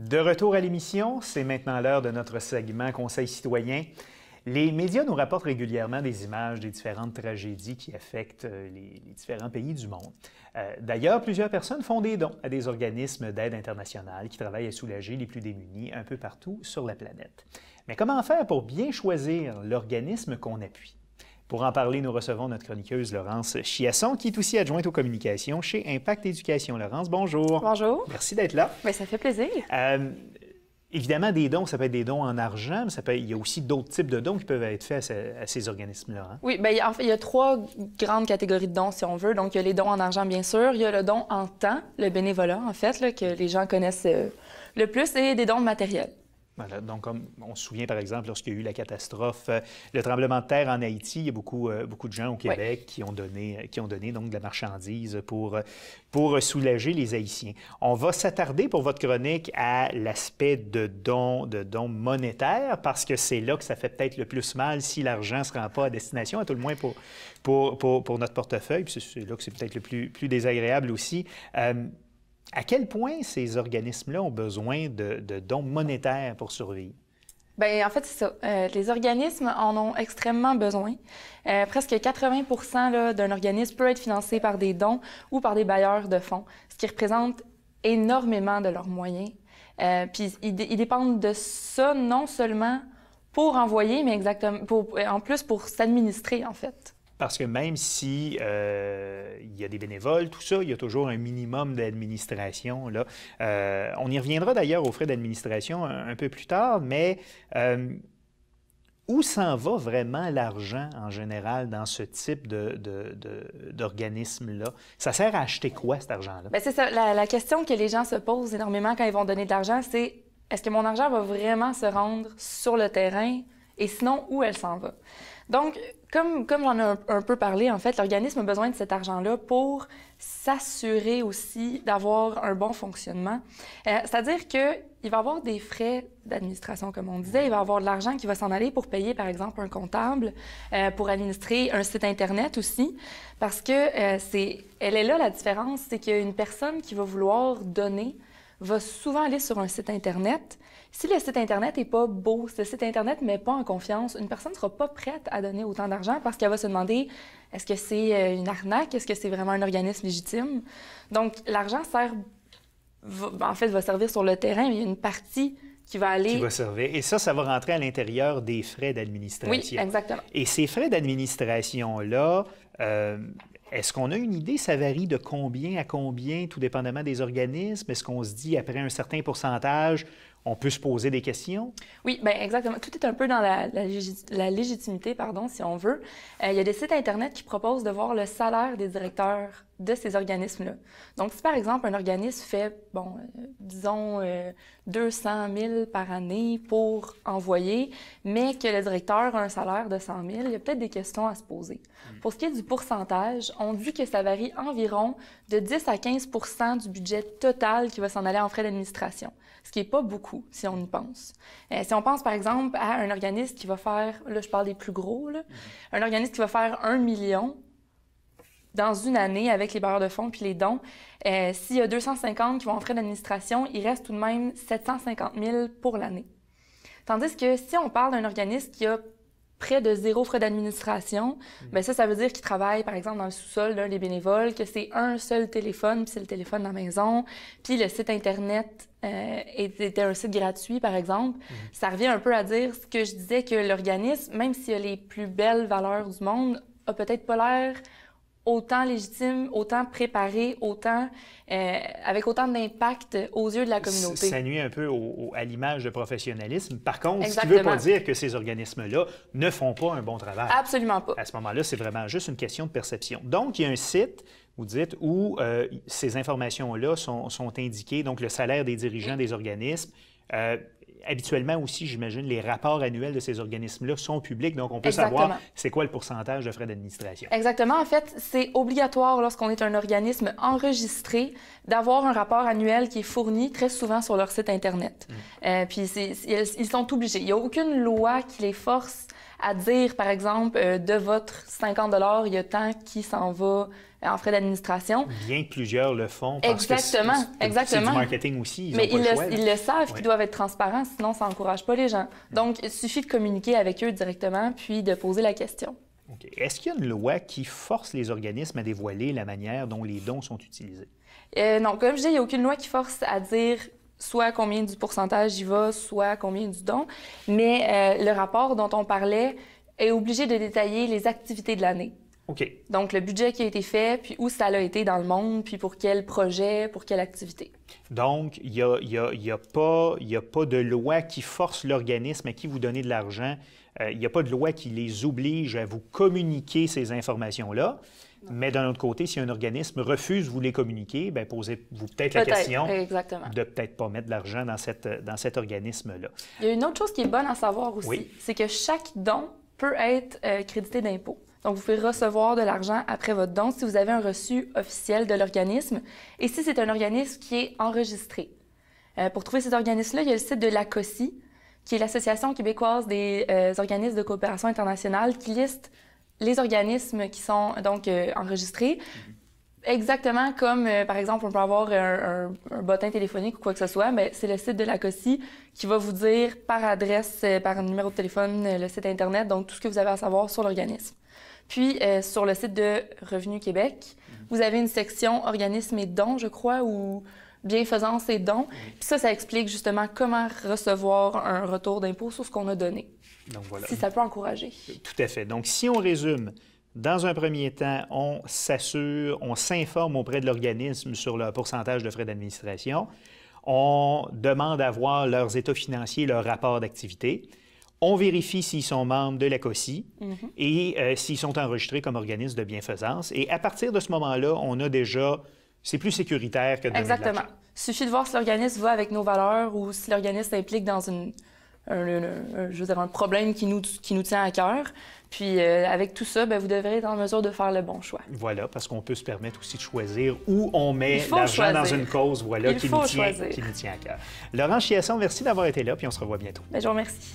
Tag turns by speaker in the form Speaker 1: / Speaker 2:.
Speaker 1: De retour à l'émission, c'est maintenant l'heure de notre segment Conseil citoyen. Les médias nous rapportent régulièrement des images des différentes tragédies qui affectent les différents pays du monde. D'ailleurs, plusieurs personnes font des dons à des organismes d'aide internationale qui travaillent à soulager les plus démunis un peu partout sur la planète. Mais comment faire pour bien choisir l'organisme qu'on appuie? Pour en parler, nous recevons notre chroniqueuse Laurence Chiasson, qui est aussi adjointe aux communications chez Impact Éducation. Laurence, bonjour.
Speaker 2: Bonjour.
Speaker 1: Merci d'être là.
Speaker 2: Bien, ça fait plaisir.
Speaker 1: Évidemment, des dons, ça peut être des dons en argent, mais il y a aussi d'autres types de dons qui peuvent être faits à ces organismes-là. Hein?
Speaker 2: Oui, bien, en fait, il y a trois grandes catégories de dons, si on veut. Donc, il y a les dons en argent, bien sûr. Il y a le don en temps, le bénévolat, en fait, là, que les gens connaissent le plus, et des dons matériels.
Speaker 1: Voilà, donc comme on se souvient, par exemple, lorsqu'il y a eu la catastrophe, le tremblement de terre en Haïti, il y a beaucoup de gens au Québec qui ont donné donc de la marchandise pour soulager les Haïtiens. On va s'attarder pour votre chronique à l'aspect de dons monétaires, parce que c'est là que ça fait peut-être le plus mal si l'argent ne se rend pas à destination, à tout le moins pour notre portefeuille, puis c'est là que c'est peut-être le plus désagréable aussi. À quel point ces organismes-là ont besoin de dons monétaires pour survivre?
Speaker 2: Bien, en fait, c'est ça. Les organismes en ont extrêmement besoin. Presque 80 d'un organisme peut être financé par des dons ou par des bailleurs de fonds, ce qui représente énormément de leurs moyens. Puis, ils dépendent de ça non seulement pour envoyer, mais en plus pour s'administrer, en fait.
Speaker 1: Parce que même si il y a des bénévoles, tout ça, il y a toujours un minimum d'administration. On y reviendra d'ailleurs aux frais d'administration un peu plus tard, mais où s'en va vraiment l'argent en général dans ce type d'organisme-là? Ça sert à acheter quoi, cet argent-là? Bien,
Speaker 2: c'est ça. La question que les gens se posent énormément quand ils vont donner de l'argent, c'est est-ce que mon argent va vraiment se rendre sur le terrain? Et sinon, où elle s'en va? Donc, comme j'en ai un peu parlé, en fait, l'organisme a besoin de cet argent-là pour s'assurer aussi d'avoir un bon fonctionnement. C'est-à-dire qu'il va y avoir des frais d'administration, comme on disait. Il va y avoir de l'argent qui va s'en aller pour payer, par exemple, un comptable, pour administrer un site Internet aussi. Parce que elle est là, la différence, c'est qu'une personne qui va vouloir donner va souvent aller sur un site Internet. Si le site Internet n'est pas beau, si le site Internet ne met pas en confiance, une personne ne sera pas prête à donner autant d'argent parce qu'elle va se demander est-ce que c'est une arnaque, est-ce que c'est vraiment un organisme légitime? Donc, l'argent va servir sur le terrain, mais il y a une partie qui va aller...
Speaker 1: Qui va servir. Et ça va rentrer à l'intérieur des frais d'administration.
Speaker 2: Oui, exactement.
Speaker 1: Et ces frais d'administration-là... Est-ce qu'on a une idée? Ça varie de combien à combien, tout dépendamment des organismes? Est-ce qu'on se dit, après un certain pourcentage, on peut se poser des questions?
Speaker 2: Oui, bien exactement. Tout est un peu dans la légitimité, si on veut. Il y a des sites Internet qui proposent de voir le salaire des directeurs de ces organismes-là. Donc, si par exemple, un organisme fait, disons, 200 000 par année pour envoyer, mais que le directeur a un salaire de 100 000, il y a peut-être des questions à se poser. Pour ce qui est du pourcentage, on dit que ça varie environ de 10 à 15 du budget total qui va s'en aller en frais d'administration, ce qui n'est pas beaucoup, si on y pense. Si on pense, par exemple, à un organisme qui va faire, là, je parle des plus gros, là, un organisme qui va faire 1 million dans une année avec les bailleurs de fonds puis les dons, s'il y a 250 qui vont en frais d'administration, il reste tout de même 750 000 pour l'année. Tandis que si on parle d'un organisme qui a près de 0 frais d'administration, bien ça veut dire qu'il travaille, par exemple, dans le sous-sol d'un des bénévoles, que c'est un seul téléphone, puis c'est le téléphone de la maison, puis le site Internet était un site gratuit, par exemple. Ça revient un peu à dire ce que je disais, que l'organisme, même s'il a les plus belles valeurs du monde, a peut-être pas l'air autant légitime, autant préparé, avec autant d'impact aux yeux de la communauté.
Speaker 1: Ça nuit un peu à l'image de professionnalisme. Par contre, ce qui ne veut pas dire que ces organismes-là ne font pas un bon travail.
Speaker 2: Absolument pas.
Speaker 1: À ce moment-là, c'est vraiment juste une question de perception. Donc, il y a un site, vous dites, où ces informations-là sont indiquées, donc le salaire des dirigeants des organismes. Habituellement aussi, j'imagine, les rapports annuels de ces organismes-là sont publics, donc on peut savoir c'est quoi le pourcentage de frais d'administration.
Speaker 2: Exactement. En fait, c'est obligatoire lorsqu'on est un organisme enregistré d'avoir un rapport annuel qui est fourni très souvent sur leur site Internet. Puis ils sont obligés. Il n'y a aucune loi qui les force à dire, par exemple, de votre 50 $ il y a tant qui s'en va en frais d'administration.
Speaker 1: Bien que plusieurs le font. Parce
Speaker 2: exactement,
Speaker 1: que
Speaker 2: exactement.
Speaker 1: C'est du marketing aussi.
Speaker 2: Mais ils le savent
Speaker 1: ouais.
Speaker 2: qu'ils doivent être transparents, sinon ça n'encourage pas les gens. Donc, il suffit de communiquer avec eux directement, puis de poser la question.
Speaker 1: Okay. Est-ce qu'il y a une loi qui force les organismes à dévoiler la manière dont les dons sont utilisés?
Speaker 2: Non, comme je dis, il n'y a aucune loi qui force à dire soit combien du pourcentage y va, soit combien du don. Mais le rapport dont on parlait est obligé de détailler les activités de l'année.
Speaker 1: OK.
Speaker 2: Donc, le budget qui a été fait, puis où ça a été dans le monde, puis pour quel projet, pour quelle activité.
Speaker 1: Donc, il n'y a pas de loi qui force l'organisme à qui vous donnez de l'argent. Il n'y a pas de loi qui les oblige à vous communiquer ces informations-là. Mais d'un autre côté, si un organisme refuse de vous les communiquer, bien, posez-vous peut-être la question
Speaker 2: exactement.
Speaker 1: de peut-être pas mettre de l'argent dans cet organisme-là.
Speaker 2: Il y a une autre chose qui est bonne à savoir aussi,
Speaker 1: oui.
Speaker 2: c'est que chaque don peut être crédité d'impôt. Donc, vous pouvez recevoir de l'argent après votre don si vous avez un reçu officiel de l'organisme et si c'est un organisme qui est enregistré. Pour trouver cet organisme-là, il y a le site de l'ACOSI, qui est l'Association québécoise des organismes de coopération internationale, qui liste les organismes qui sont donc enregistrés, exactement comme, par exemple, on peut avoir un bottin téléphonique ou quoi que ce soit, mais c'est le site de l'ACOSI qui va vous dire par adresse, par numéro de téléphone, le site Internet, donc tout ce que vous avez à savoir sur l'organisme. Puis, sur le site de Revenu Québec, vous avez une section organismes et dons, je crois, ou bienfaisance et dons. Puis ça explique justement comment recevoir un retour d'impôt sur ce qu'on a donné.
Speaker 1: Donc, voilà.
Speaker 2: Si ça peut encourager.
Speaker 1: Tout à fait. Donc, si on résume, dans un premier temps, on s'assure, on s'informe auprès de l'organisme sur le pourcentage de frais d'administration. On demande à voir leurs états financiers, leur rapport d'activité. On vérifie s'ils sont membres de l'ACOSI et s'ils sont enregistrés comme organisme de bienfaisance. Et à partir de ce moment-là, on a déjà... C'est plus sécuritaire que de donner de l'argent.
Speaker 2: Exactement. Il suffit de voir si l'organisme va avec nos valeurs ou si l'organisme s'implique dans un problème qui nous tient à cœur. Puis avec tout ça, bien, vous devrez être en mesure de faire le bon choix.
Speaker 1: Voilà, parce qu'on peut se permettre aussi de choisir où on met l'argent dans une cause qui nous tient à cœur. Laurent Chiasson, merci d'avoir été là, puis on se revoit bientôt.
Speaker 2: Bien, je vous remercie.